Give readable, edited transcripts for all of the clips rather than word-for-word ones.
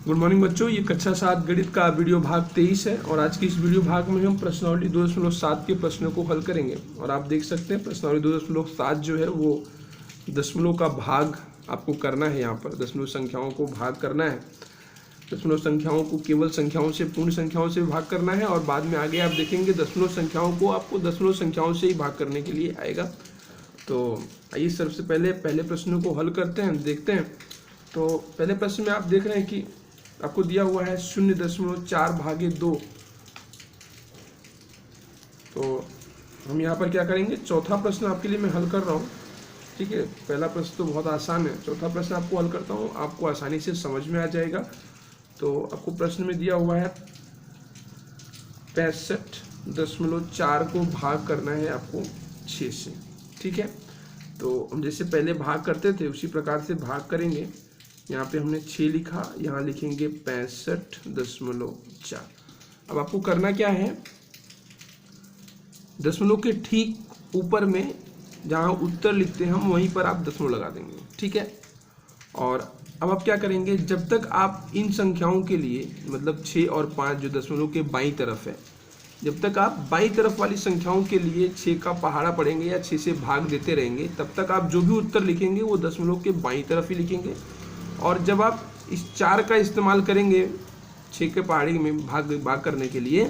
Good morning बच्चों, ये कक्षा 7 गणित का वीडियो भाग 23 है और आज की इस वीडियो भाग में हम प्रश्नावली 2.7 के प्रश्नों को हल करेंगे। और आप देख सकते हैं प्रश्नावली 2.7 जो है वो दशमलव का भाग आपको करना है। यहाँ पर दशमलव संख्याओं को भाग करना है। दशमलव संख्याओं को केवल संख्याओं से, पूर्ण संख्याओं से भाग करना है और बाद में आगे आप देखेंगे दशमलव संख्याओं को आपको दशमलव संख्याओं से ही भाग करने के लिए आएगा। तो आइए सबसे पहले प्रश्न को हल करते हैं, देखते हैं। तो पहले प्रश्न में आप देख रहे हैं कि आपको दिया हुआ है 0.4/2। तो हम यहाँ पर क्या करेंगे, चौथा प्रश्न आपके लिए मैं हल कर रहा हूँ। ठीक है, पहला प्रश्न तो बहुत आसान है, चौथा प्रश्न आपको हल करता हूँ, आपको आसानी से समझ में आ जाएगा। तो आपको प्रश्न में दिया हुआ है 65.4 को भाग करना है आपको 6 से। ठीक है, तो हम जैसे पहले भाग करते थे उसी प्रकार से भाग करेंगे। यहाँ पे हमने 6 लिखा, यहाँ लिखेंगे 65.4। अब आपको करना क्या है, दशमलव के ठीक ऊपर में जहाँ उत्तर लिखते हैं हम वहीं पर आप दशमलव लगा देंगे। ठीक है, और अब आप क्या करेंगे, जब तक आप इन संख्याओं के लिए मतलब 6 और 5 जो दशमलव के बाईं तरफ है, जब तक आप बाईं तरफ वाली संख्याओं के लिए 6 का पहाड़ा पढ़ेंगे या 6 से भाग देते रहेंगे, तब तक आप जो भी उत्तर लिखेंगे वो दशमलव के बाईं तरफ ही लिखेंगे। और जब आप इस 4 का इस्तेमाल करेंगे 6 के पहाड़ी में भाग करने के लिए,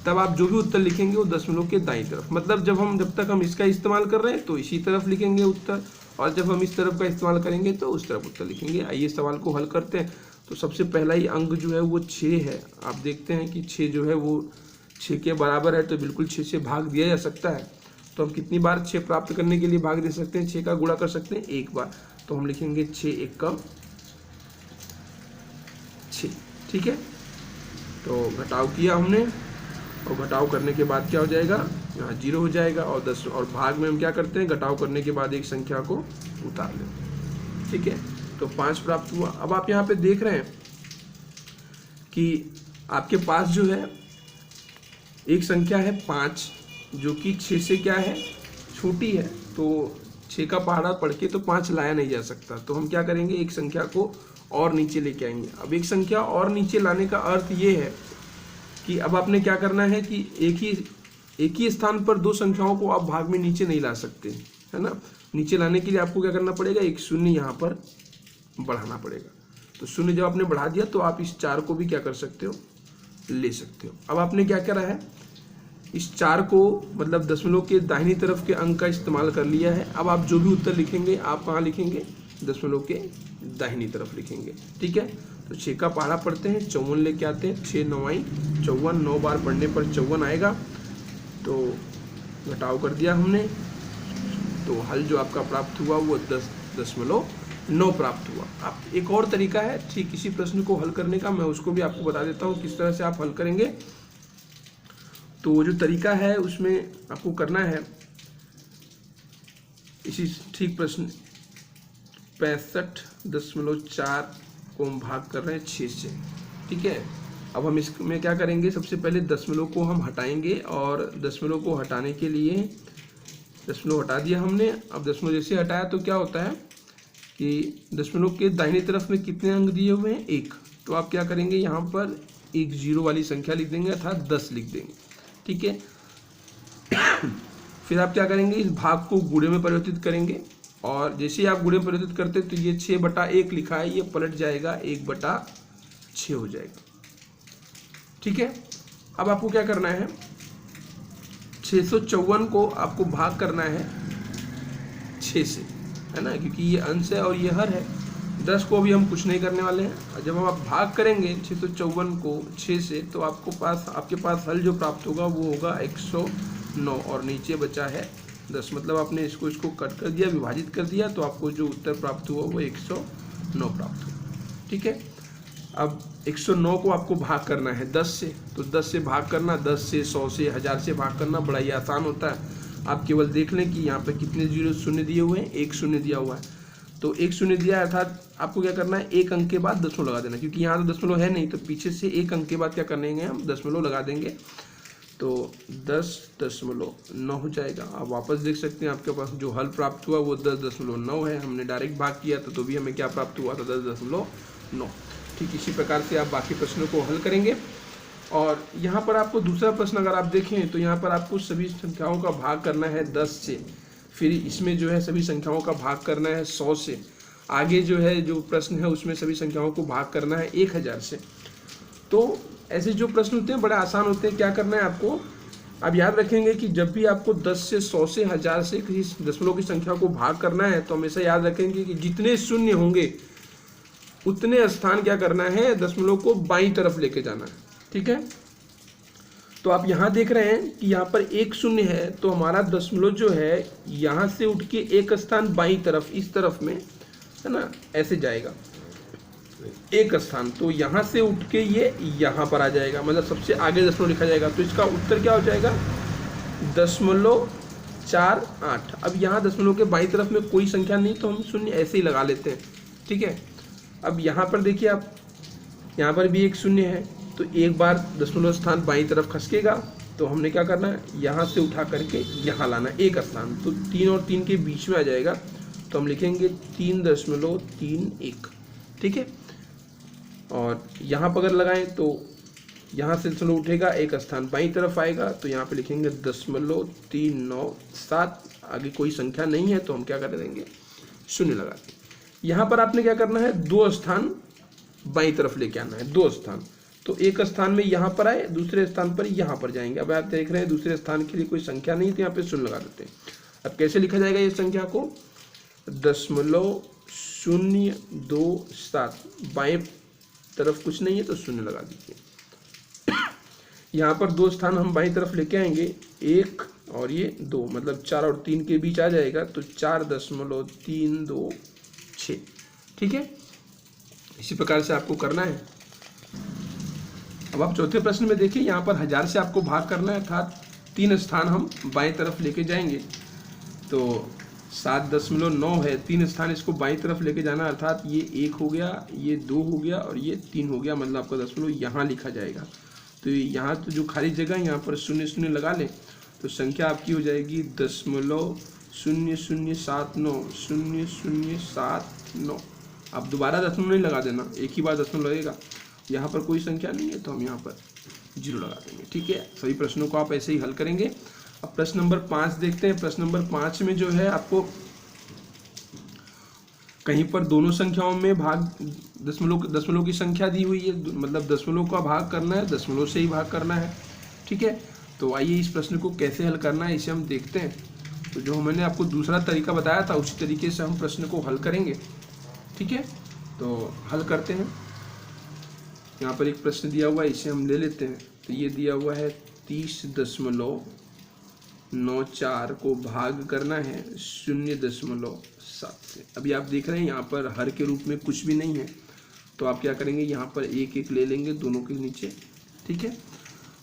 तब आप जो भी उत्तर लिखेंगे वो दशमलव के दाईं तरफ, मतलब जब तक हम इसका इस्तेमाल कर रहे हैं तो इसी तरफ लिखेंगे उत्तर, और जब हम इस तरफ का इस्तेमाल करेंगे तो उस तरफ उत्तर लिखेंगे। आइए सवाल को हल करते हैं। तो सबसे पहला ही अंक जो है वो 6 है। आप देखते हैं कि 6 जो है वो 6 के बराबर है, तो बिल्कुल 6 से भाग दिया जा सकता है। तो हम कितनी बार 6 प्राप्त करने के लिए भाग दे सकते हैं, 6 का गुणा कर सकते हैं एक बार। तो हम लिखेंगे 6 × 6। ठीक है, तो घटाव किया हमने, और घटाव करने के बाद क्या हो जाएगा, यहाँ 0 हो जाएगा। और 10 और भाग में हम क्या करते हैं, घटाव करने के बाद एक संख्या को उतार लेते। ठीक है, तो 5 प्राप्त हुआ। अब आप यहाँ पे देख रहे हैं कि आपके पास जो है एक संख्या है 5, जो कि 6 से क्या है, छोटी है। तो 6 का पहाड़ा पढ़ के तो 5 लाया नहीं जा सकता, तो हम क्या करेंगे, एक संख्या को और नीचे लेके आएंगे। अब एक संख्या और नीचे लाने का अर्थ ये है कि अब आपने क्या करना है कि एक ही स्थान पर 2 संख्याओं को आप भाग में नीचे नहीं ला सकते, है ना। नीचे लाने के लिए आपको क्या करना पड़ेगा, एक शून्य यहाँ पर बढ़ाना पड़ेगा। तो शून्य जब आपने बढ़ा दिया तो आप इस 4 को भी क्या कर सकते हो, ले सकते हो। अब आपने क्या करा है, इस 4 को मतलब दशमलव के दाहिनी तरफ के अंक का इस्तेमाल कर लिया है। अब आप जो भी उत्तर लिखेंगे आप कहाँ लिखेंगे, दशमलव के दाहिनी तरफ लिखेंगे। ठीक है, तो 6 का पहाड़ा पढ़ते हैं, 54 लेके आते हैं, 6 9 54, 9 बार पढ़ने पर 54 आएगा। तो घटाव कर दिया हमने, तो हल जो आपका प्राप्त हुआ वो 10.9 प्राप्त हुआ। आप एक और तरीका है ठीक इसी प्रश्न को हल करने का, मैं उसको भी आपको बता देता हूँ किस तरह से आप हल करेंगे। तो वो जो तरीका है उसमें आपको करना है, इसी ठीक प्रश्न 65.4 को हम भाग कर रहे हैं 6 से। ठीक है, अब हम इसमें क्या करेंगे, सबसे पहले दशमलव को हम हटाएंगे, और दशमलव को हटाने के लिए दशमलव हटा दिया हमने। अब दशमलव जैसे हटाया तो क्या होता है कि दशमलव के दाहिनी तरफ में कितने अंक दिए हुए हैं, 1। तो आप क्या करेंगे, यहाँ पर एक 0 वाली संख्या लिख देंगे अर्थात 10 लिख देंगे। ठीक है, फिर आप क्या करेंगे, इस भाग को गुणे में परिवर्तित करेंगे, और जैसे ही आप गुणे परिवर्तित करते तो ये 6/1 लिखा है, ये पलट जाएगा 1/6 हो जाएगा। ठीक है, अब आपको क्या करना है, 654 को आपको भाग करना है 6 से, है ना, क्योंकि ये अंश है और ये हर है। 10 को अभी हम कुछ नहीं करने वाले हैं। जब हम आप भाग करेंगे 654 को 6 से, तो आपके पास हल जो प्राप्त होगा वो होगा 109, और नीचे बचा है 10। मतलब आपने इसको कट कर दिया, विभाजित कर दिया, तो आपको जो उत्तर प्राप्त हुआ वो 109 प्राप्त हुआ। ठीक है, अब 109 को आपको भाग करना है 10 से। तो 10 से भाग करना, 10 से, 100 से, 1000 से भाग करना बड़ा ही आसान होता है। आप केवल देख लें कि यहाँ पे कितने 0 शून्य दिए हुए हैं, एक शून्य दिया हुआ है। तो एक शून्य दिया है, अर्थात आपको क्या करना है, एक अंक के बाद दशमलव लगा देना, क्योंकि यहाँ तो दशमलव है नहीं, तो पीछे से एक अंक के बाद क्या करेंगे, हम दशमलव लगा देंगे। तो 10.9 हो जाएगा। आप वापस देख सकते हैं आपके पास जो हल प्राप्त हुआ वो 10.9 है। हमने डायरेक्ट भाग किया था तो भी हमें क्या प्राप्त हुआ था, 10.9। ठीक इसी प्रकार से आप बाकी प्रश्नों को हल करेंगे। और यहाँ पर आपको दूसरा प्रश्न अगर आप देखें तो यहाँ पर आपको सभी संख्याओं का भाग करना है 10 से, फिर इसमें जो है सभी संख्याओं का भाग करना है 100 से, आगे जो है जो प्रश्न है उसमें सभी संख्याओं को भाग करना है 1000 से। तो ऐसे जो प्रश्न होते हैं बड़े आसान होते हैं। क्या करना है आपको, आप याद रखेंगे कि जब भी आपको 10 से 100 से 1000 से किसी दशमलव की संख्या को भाग करना है तो हमेशा याद रखेंगे कि जितने शून्य होंगे उतने स्थान क्या करना है, दशमलव को बाईं तरफ लेके जाना है। ठीक है, तो आप यहाँ देख रहे हैं कि यहाँ पर एक शून्य है तो हमारा दशमलव जो है यहाँ से उठ के एक स्थान बाईं तरफ इस तरफ में है ना, ऐसे जाएगा एक स्थान, तो यहाँ से उठ के ये यहाँ पर आ जाएगा, मतलब सबसे आगे दशमलव लिखा जाएगा। तो इसका उत्तर क्या हो जाएगा 0.48। अब यहाँ दशमलव के बाईं तरफ में कोई संख्या नहीं तो हम शून्य ऐसे ही लगा लेते हैं। ठीक है, अब यहाँ पर देखिए आप, यहाँ पर भी एक शून्य है तो एक बार दशमलव स्थान बाईं तरफ खसकेगा तो हमने क्या करना है, यहाँ से उठा करके यहाँ लाना एक स्थान, तो 3 और 3 के बीच में आ जाएगा तो हम लिखेंगे 3.31। ठीक है, और यहाँ पर अगर लगाएं तो यहाँ से दशमलव उठेगा एक स्थान बाईं तरफ आएगा तो यहाँ पे लिखेंगे 0.397। आगे कोई संख्या नहीं है तो हम क्या कर देंगे, शून्य लगा देंगे। यहाँ पर आपने क्या करना है, 2 स्थान बाईं तरफ लेके आना है, 2 स्थान, तो एक स्थान में यहाँ पर आए, दूसरे स्थान पर यहाँ पर जाएंगे। अब आप देख रहे हैं दूसरे स्थान के लिए कोई संख्या नहीं तो यहाँ पे शून्य लगा देते हैं। अब कैसे लिखा जाएगा ये संख्या को, 0.027, बाएं तरफ कुछ नहीं है तो शून्य लगा दीजिए। यहाँ पर 2 स्थान हम बाईं तरफ लेके आएंगे, 1 और ये 2, मतलब 4 और 3 के बीच आ जाएगा तो 4.326। ठीक है, इसी प्रकार से आपको करना है। अब आप चौथे प्रश्न में देखिए, यहाँ पर 1000 से आपको भाग करना है, अर्थात 3 स्थान हम बाएं तरफ लेके जाएंगे तो 7.9 है, 3 स्थान इसको बाईं तरफ लेके जाना, अर्थात ये 1 हो गया, ये 2 हो गया और ये 3 हो गया, मतलब आपका दशमलव यहाँ लिखा जाएगा। तो यहाँ तो जो खाली जगह है यहाँ पर 0 लगा लें तो संख्या आपकी हो जाएगी 0.0079। आप दोबारा दशमलव नहीं लगा देना, एक ही बार दशमलव लगेगा। यहाँ पर कोई संख्या नहीं है तो हम यहाँ पर 0 लगा देंगे। ठीक है, सभी प्रश्नों को आप ऐसे ही हल करेंगे। अब प्रश्न नंबर 5 देखते हैं। प्रश्न नंबर 5 में जो है आपको कहीं पर दोनों संख्याओं में भाग दशमलव की संख्या दी हुई है, मतलब दशमलव का भाग करना है, दशमलव से ही भाग करना है। ठीक है, तो आइए इस प्रश्न को कैसे हल करना है इसे हम देखते हैं। तो जो मैंने आपको दूसरा तरीका बताया था उसी तरीके से हम प्रश्न को हल करेंगे। ठीक है, तो हल करते हैं। यहाँ पर एक प्रश्न दिया हुआ है, इसे हम ले लेते हैं। तो ये दिया हुआ है 30.94 को भाग करना है 0.7 से। अभी आप देख रहे हैं यहाँ पर हर के रूप में कुछ भी नहीं है तो आप क्या करेंगे, यहाँ पर 1 ले लेंगे दोनों के नीचे। ठीक है,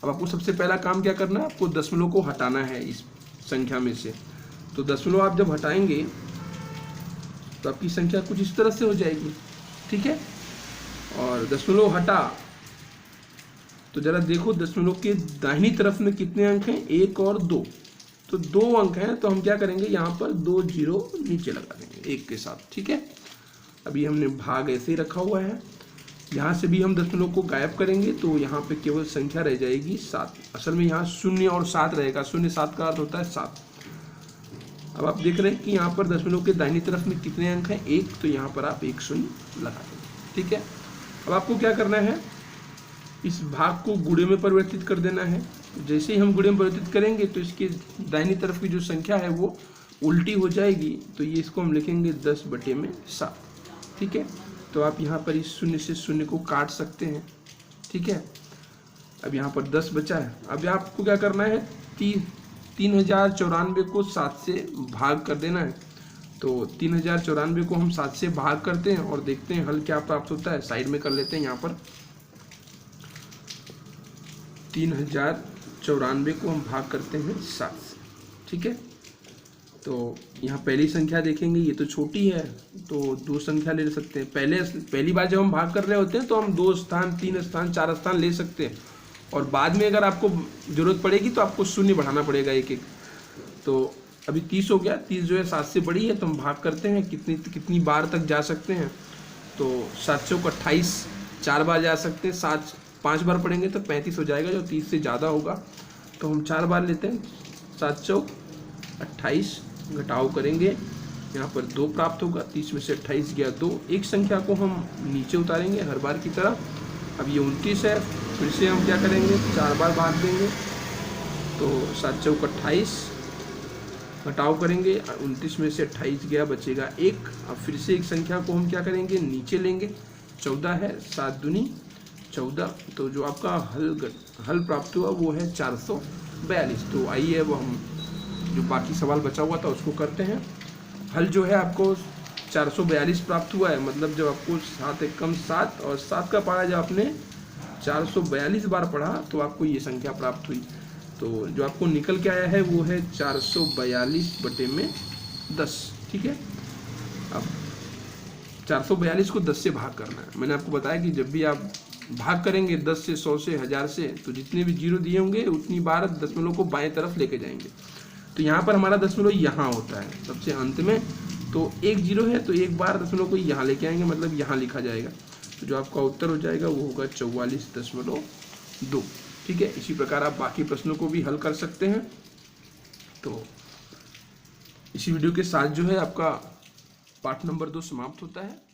अब आपको सबसे पहला काम क्या करना है, आपको दशमलव को हटाना है इस संख्या में से। तो दशमलव आप जब हटाएंगे तो आपकी संख्या कुछ इस तरह से हो जाएगी। ठीक है, और दशमलव हटा तो जरा देखो दशमलव के दाहिनी तरफ में कितने अंक हैं, 1 और 2, तो 2 अंक हैं। तो हम क्या करेंगे, यहाँ पर 2 0 नीचे लगा देंगे 1 के साथ। ठीक है, अभी हमने भाग ऐसे ही रखा हुआ है। यहाँ से भी हम दशमलव को गायब करेंगे तो यहाँ पे केवल संख्या रह जाएगी 7। असल में यहाँ 0 और 7 रहेगा, 0 7 का अर्थ होता है 7। अब आप देख रहे हैं कि यहाँ पर दशमलव के दाहिनी तरफ में कितने अंक हैं, 1, तो यहाँ पर आप 1 0 लगा देंगे। ठीक है, अब आपको क्या करना है, इस भाग को गुणे में परिवर्तित कर देना है। जैसे ही हम गुणे में परिवर्तित करेंगे तो इसके दाहिनी तरफ की जो संख्या है वो उल्टी हो जाएगी, तो ये इसको हम लिखेंगे 10/7। ठीक है, तो आप यहाँ पर इस 0 से 0 को काट सकते हैं। ठीक है, अब यहाँ पर 10 बचा है। अब आपको क्या करना है, 3094 को 7 से भाग कर देना है। तो 3094 को हम 7 से भाग करते हैं और देखते हैं हल क्या प्राप्त होता है। साइड में कर लेते हैं, यहाँ पर 3094 को हम भाग करते हैं 7 से। ठीक है, तो यहाँ पहली संख्या देखेंगे, ये तो छोटी है तो 2 संख्या ले सकते हैं। पहली बार जब हम भाग कर रहे होते हैं तो हम 2 स्थान 3 स्थान 4 स्थान ले सकते हैं, और बाद में अगर आपको ज़रूरत पड़ेगी तो आपको 0 बढ़ाना पड़ेगा 1 1। तो अभी 30 हो गया, 30 जो है 7 से बड़ी है तो हम भाग करते हैं, कितनी बार तक जा सकते हैं। तो 7 चौक 28, 4 बार जा सकते हैं, 5 बार पढ़ेंगे तो 35 हो जाएगा, जो 30 से ज़्यादा होगा तो हम 4 बार लेते हैं। 7 चौक 28, घटाव करेंगे, यहाँ पर 2 प्राप्त होगा, 30 में से 28 गया 2। एक संख्या को हम नीचे उतारेंगे हर बार की तरह। अब ये 29 है, फिर से हम क्या करेंगे, 4 बार भाग देंगे, तो 7 चौक 28, घटाव करेंगे, 29 में से 28 गया, बचेगा 1। अब फिर से एक संख्या को हम क्या करेंगे, नीचे लेंगे, 14 है, 7 दूनी 14, तो जो आपका हल प्राप्त हुआ वो है 442। तो आइए अब हम जो बाकी सवाल बचा हुआ था उसको करते हैं। हल जो है आपको 442 प्राप्त हुआ है, मतलब जब आपको 7 एकम 7 और 7 का पढ़ा, जब आपने 442 बार पढ़ा तो आपको ये संख्या प्राप्त हुई। तो जो आपको निकल के आया है वो है 442/10, ठीक है। अब 442 को 10 से भाग करना है। मैंने आपको बताया कि जब भी आप भाग करेंगे 10 से, 100 से, 1000 से, तो जितने भी जीरो दिए होंगे उतनी बार दशमलव को बाएं तरफ लेके जाएंगे। तो यहाँ पर हमारा दशमलव यहाँ होता है सबसे अंत में, तो 1 जीरो है तो एक बार दशमलव को यहाँ लेके आएंगे, मतलब यहाँ लिखा जाएगा। तो जो आपका उत्तर हो जाएगा वो होगा 44.2, ठीक है। इसी प्रकार आप बाकी प्रश्नों को भी हल कर सकते हैं। तो इसी वीडियो के साथ जो है आपका पाठ नंबर 2 समाप्त होता है।